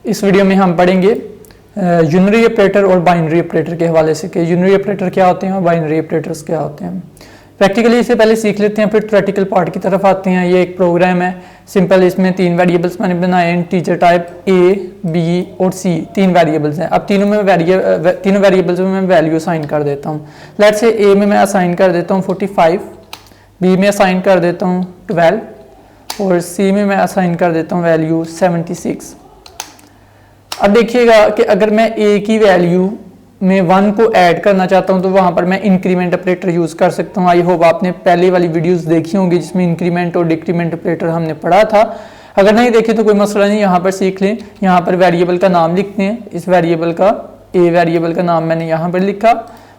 इस वीडियो में हम पढ़ेंगे यूनरी ऑपरेटर और बाइनरी ऑपरेटर के हवाले से कि यूनरी ऑपरेटर क्या होते हैं और बाइनरी ऑपरेटर्स क्या होते हैं। प्रैक्टिकली इसे पहले सीख लेते हैं, फिर थ्योरेटिकल पार्ट की तरफ आते हैं। ये एक प्रोग्राम है सिंपल, इसमें 3 वेरिएबल्स मैंने बनाए हैं, इंटीजर टाइप A, B और C, 3 वेरिएबल्स हैं। अब तीनों वेरिएबल्स में मैं वैल्यू असाइन कर देता हूँ। लेट से A में मैं असाइन कर देता हूँ 45, B में असाइन कर देता हूँ 12 और C में मैं असाइन कर देता हूँ वैल्यू 76। अब देखिएगा कि अगर मैं A की वैल्यू में 1 को ऐड करना चाहता हूं तो वहां पर मैं इंक्रीमेंट ऑपरेटर यूज कर सकता हूं। आई होप आपने पहले वाली वीडियोस देखी होंगी जिसमें इंक्रीमेंट और डिक्रीमेंट ऑपरेटर हमने पढ़ा था। अगर नहीं देखी तो कोई मसला नहीं, यहाँ पर सीख लें। यहाँ पर वेरिएबल का नाम लिखते हैं, इस वेरिएबल का A वेरिएबल का नाम मैंने यहाँ पर लिखा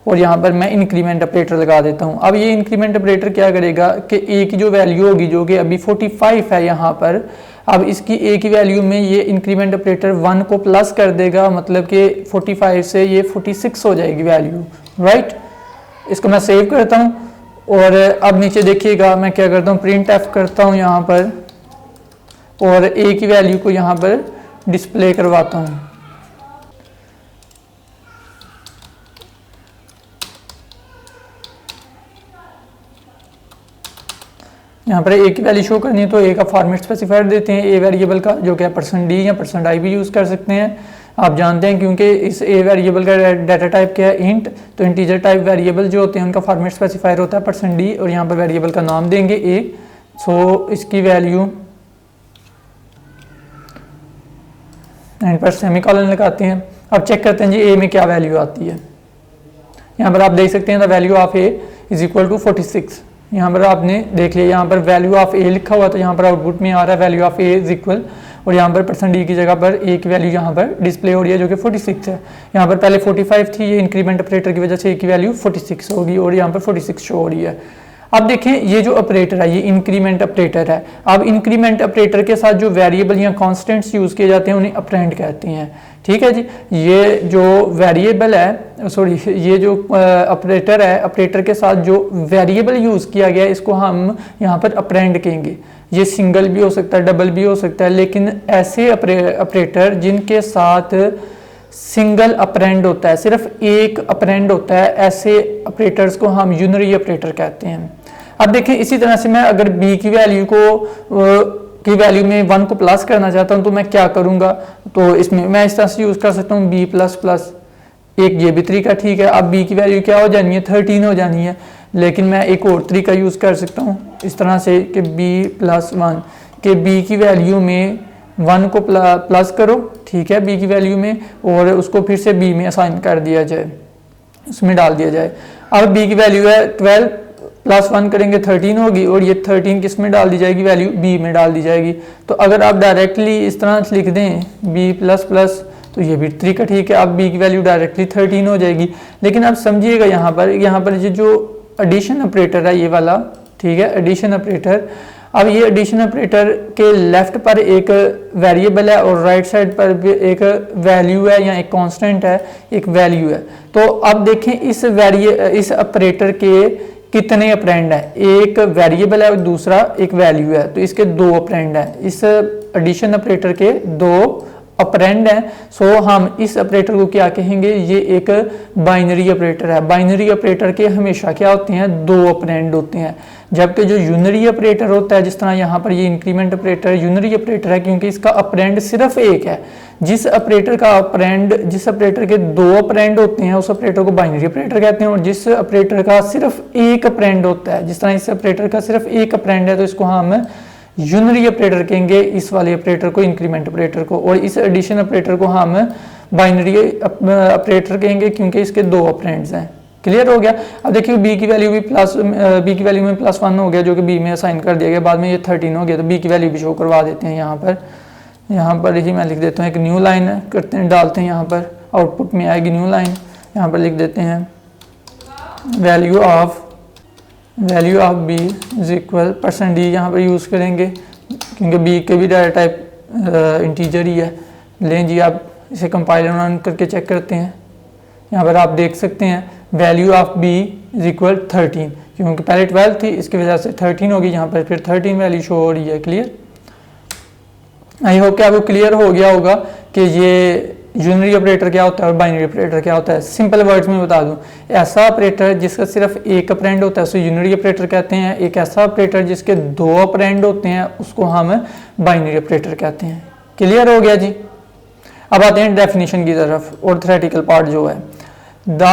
और यहाँ पर मैं इंक्रीमेंट ऑपरेटर लगा देता हूँ। अब ये इंक्रीमेंट ऑपरेटर क्या करेगा कि A की जो वैल्यू होगी जो कि अभी 45 है यहाँ पर, अब इसकी A की वैल्यू में ये इंक्रीमेंट ऑपरेटर 1 को प्लस कर देगा, मतलब कि 45 से ये 46 हो जाएगी वैल्यू, राइट। इसको मैं सेव करता हूँ और अब नीचे देखिएगा मैं क्या करता हूँ, प्रिंट एफ करता हूँ यहाँ पर और A की वैल्यू को यहाँ पर डिस्प्ले करवाता हूँ। यहाँ पर A की वैल्यू शो करनी है तो A का फॉर्मेट स्पेसिफायर देते हैं A वेरिएबल का, जो कि %d या %i भी यूज़ कर सकते हैं। आप जानते हैं क्योंकि इस A वेरिएबल का डाटा टाइप क्या है, इंट। तो इंटीजर टाइप वेरिएबल जो होते हैं उनका फॉर्मेट स्पेसिफायर होता है %d और यहाँ पर वेरिएबल का नाम देंगे A। सो इसकी वैल्यू एंड पर सेमीकोलन लगाते हैं। अब चेक करते हैं जी A में क्या वैल्यू आती है। यहाँ पर आप देख सकते हैं the value of A is equal to 46। यहाँ पर आपने देख लिया, यहाँ पर वैल्यू ऑफ A लिखा हुआ तो यहाँ पर आउटपुट में आ रहा है value of A is equal, और यहाँ पर %d की जगह पर A की वैल्यू यहाँ पर डिस्प्ले हो रही है जो कि 46 है। यहाँ पर पहले 45 थी, ये इंक्रीमेंट ऑपरेटर की वजह से A की वैल्यू 46 होगी और यहाँ पर 46 शो हो रही है। अब देखें ये जो ऑपरेटर है ये इंक्रीमेंट ऑपरेटर है। अब इंक्रीमेंट ऑपरेटर के साथ जो वेरिएबल या कॉन्स्टेंट्स यूज किए जाते हैं उन्हें ऑपरेंड कहते हैं, ठीक है जी। ये जो वेरिएबल है, सॉरी, ये जो ऑपरेटर है, ऑपरेटर के साथ जो वेरिएबल यूज किया गया है इसको हम यहाँ पर ऑपरेंड कहेंगे। ये सिंगल भी हो सकता है, डबल भी हो सकता है, लेकिन ऐसे ऑपरेटर जिनके साथ सिंगल ऑपरेंड होता है, सिर्फ एक ऑपरेंड होता है, ऐसे ऑपरेटर्स को हम यूनरी ऑपरेटर कहते हैं। अब देखें इसी तरह से मैं अगर B की वैल्यू में 1 को प्लस करना चाहता हूं तो मैं क्या करूंगा, तो इसमें मैं इस तरह से यूज कर सकता हूं B प्लस प्लस, एक ये भी तरीका ठीक है। अब B की वैल्यू क्या हो जानी है, 13 हो जानी है, लेकिन मैं एक और तरीका यूज कर सकता हूं इस तरह से कि B प्लस 1 के B की वैल्यू में 1 को प्लस करो, ठीक है, B की वैल्यू में, और उसको फिर से B में असाइन कर दिया जाए, उसमें डाल दिया जाए। अब B की वैल्यू है 12 प्लस 1 करेंगे 13 होगी और ये 13 किस में डाल दी जाएगी, वैल्यू B में डाल दी जाएगी। तो अगर आप डायरेक्टली इस तरह से लिख दें B प्लस प्लस तो ये भी तरीका ठीक है, अब B की वैल्यू डायरेक्टली 13 हो जाएगी। लेकिन अब समझिएगा यहाँ पर ये जो एडिशन ऑपरेटर है ये वाला, ठीक है, एडिशन ऑपरेटर। अब ये एडिशन ऑपरेटर के लेफ्ट पर एक वेरिएबल है और राइट साइड पर भी एक वैल्यू है या एक कांस्टेंट है, एक वैल्यू है। तो अब देखें इस ऑपरेटर के कितने ऑपरेंड है, एक वेरिएबल है और दूसरा एक वैल्यू है, तो इसके 2 ऑपरेंड है। इस एडिशन ऑपरेटर के 2 ऑपरेंड है। सो हम इस ऑपरेटर को क्या कहेंगे, ये एक बाइनरी ऑपरेटर है। बाइनरी ऑपरेटर के हमेशा क्या होते हैं, 2 ऑपरेंड होते हैं, जबकि जो यूनरी ऑपरेटर होता है, जिस तरह यहाँ पर ये इंक्रीमेंट ऑपरेटर यूनरी ऑपरेटर है क्योंकि इसका ऑपरेंड सिर्फ एक है। जिस ऑपरेटर के 2 ऑपरेंड होते हैं उस ऑपरेटर को बाइनरी ऑपरेटर कहते हैं, और जिस ऑपरेटर का सिर्फ एक ऑपरेंड होता है, जिस तरह इस ऑपरेटर का सिर्फ एक ऑपरेंड है तो इसको हम यूनरी ऑपरेटर कहेंगे, इस वाले ऑपरेटर को इंक्रीमेंट ऑपरेटर को, और इस एडिशन ऑपरेटर को हम बाइनरी ऑपरेटर कहेंगे क्योंकि इसके 2 ऑपरेंड्स हैं। क्लियर हो गया। अब देखिए B की वैल्यू में +1 हो गया जो कि B में असाइन कर दिया गया, बाद में ये 13 हो गया तो B की वैल्यू भी शो करवा देते हैं। यहाँ पर ही मैं लिख देता हूँ, एक न्यू लाइन करते हैं, डालते हैं, यहाँ पर आउटपुट में आएगी न्यू लाइन, यहाँ पर लिख देते हैं value of B is equal %d, यहाँ पर यूज़ करेंगे क्योंकि B के भी डाटा टाइप इंटीजर ही है। लें जी, आप इसे कंपाइलर रन करके चेक करते हैं। यहाँ पर आप देख सकते हैं value of B is equal 13, क्योंकि पहले 12 थी इसकी वजह से 13 होगी, यहाँ पर फिर 13 वैल्यू शो हो रही है। क्लियर, आई होप कि आपको क्लियर हो गया होगा कि ये यूनरी ऑपरेटर क्या होता है और बाइनरी ऑपरेटर क्या होता है। सिंपल वर्ड्स में बता दूं, ऐसा ऑपरेटर जिसका सिर्फ एक ऑपरेंड होता है उसे यूनरी ऑपरेटर कहते हैं। एक ऐसा ऑपरेटर जिसके दो ऑपरेंड होते हैं उसको हम बाइनरी ऑपरेटर कहते हैं। क्लियर हो गया जी। अब आते हैं डेफिनेशन की तरफ और थ्योरेटिकल पार्ट जो है। The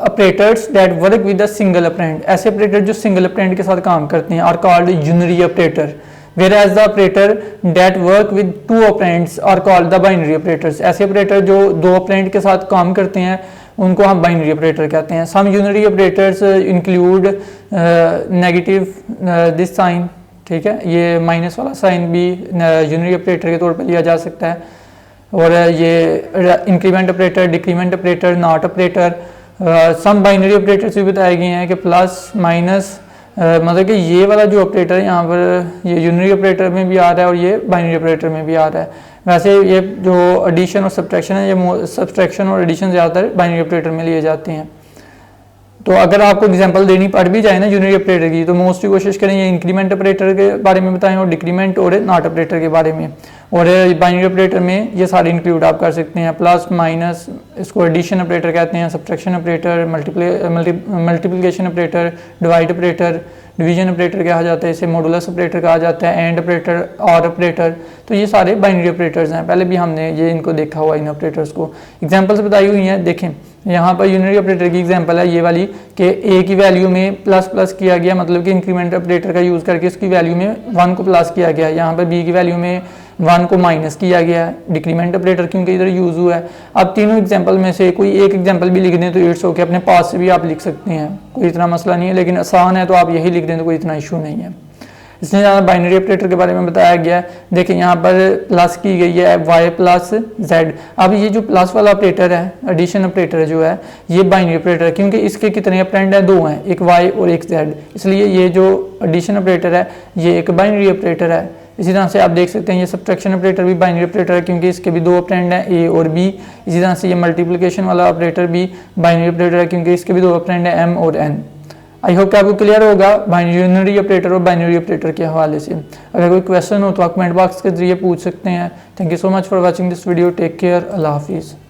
operators that work with a single operand, ऐसे ऑपरेटर जो सिंगल ऑपरेंड के साथ काम करते हैं, are called unary operator. Whereas the operator that work with two operands are called the binary operators. ऐसे ऑपरेटर जो दो ऑपरेंड के साथ काम करते हैं उनको हम बाइनरी ऑपरेटर कहते हैं। Some unary operators include negative this sign, ठीक है, ये माइनस वाला साइन भी यूनरी ऑपरेटर के तौर पर लिया जा सकता है। और ये increment operator, decrement operator, not operator, some binary operators भी बताए गए हैं कि प्लस माइनस, मतलब कि ये वाला जो ऑपरेटर है यहाँ पर ये यूनरी ऑपरेटर में भी आ रहा है और ये बाइनरी ऑपरेटर में भी आ रहा है। वैसे ये जो एडिशन और सब्ट्रैक्शन है, ये सब्ट्रैक्शन और एडिशन ज़्यादातर बाइनरी ऑपरेटर में लिए जाते हैं। तो अगर आपको एग्जांपल देनी पड़ भी जाए ना यूनरी ऑपरेटर की, तो मोस्टली कोशिश करें ये इंक्रीमेंट ऑपरेटर के बारे में बताएं और डिक्रीमेंट और नॉट ऑपरेटर के बारे में। और बाइनरी ऑपरेटर में ये सारे इंक्लूड आप कर सकते हैं, प्लस माइनस, इसको एडिशन ऑपरेटर कहते हैं, subtraction operator, multiplication operator, divide operator, division operator कहा जाता है, इसे मॉडुलस ऑपरेटर कहा जाता है, एंड ऑपरेटर, और ऑपरेटर। तो ये सारे बाइनरी ऑपरेटर्स हैं, पहले भी हमने ये इनको देखा हुआ इन ऑपरेटर्स को। एग्जांपल्स बताई हुई हैं, देखें यहाँ पर यूनरी ऑपरेटर की एग्जांपल है ये वाली कि ए की वैल्यू में प्लस प्लस किया गया, मतलब कि इंक्रीमेंट ऑपरेटर का यूज़ करके इसकी वैल्यू में 1 को प्लस किया गया। यहाँ पर बी की वैल्यू में 1 को माइनस किया गया है, डिक्रीमेंट ऑपरेटर क्योंकि इधर यूज़ हुआ है। अब तीनों एग्जांपल में से कोई एक एग्जांपल भी लिख दें तो इट्स ओके, अपने पास से भी आप लिख सकते हैं, कोई इतना मसला नहीं है, लेकिन आसान है तो आप यही लिख दें तो कोई इतना इशू नहीं है। इसलिए ज़्यादा बाइनरी ऑपरेटर के बारे में बताया गया है। देखिए यहाँ पर प्लस की गई है y प्लस z। अब ये जो प्लस वाला ऑपरेटर है, एडिशन ऑपरेटर जो है, ये बाइनरी ऑपरेटर है क्योंकि इसके कितने ऑपरेंड हैं, 2 हैं, एक y और एक z, इसलिए ये जो एडिशन ऑपरेटर है ये एक बाइनरी ऑपरेटर है। इसी तरह से आप देख सकते हैं ये सब्ट्रैक्शन ऑपरेटर भी बाइनरी ऑपरेटर है क्योंकि इसके भी 2 ऑपरेंड हैं, a और b। इसी तरह से ये मल्टीप्लिकेशन वाला ऑपरेटर भी बाइनरी ऑपरेटर है क्योंकि इसके भी 2 ऑपरेंड हैं, m और n। आई होप कि आपको क्लियर होगा यूनरी ऑपरेटर और बाइनरी ऑपरेटर के हवाले से। अगर कोई क्वेश्चन हो तो आप कमेंट बॉक्स के जरिए पूछ सकते हैं। Thank you so much for watching this video. Take care. अल्लाह हाफिज़।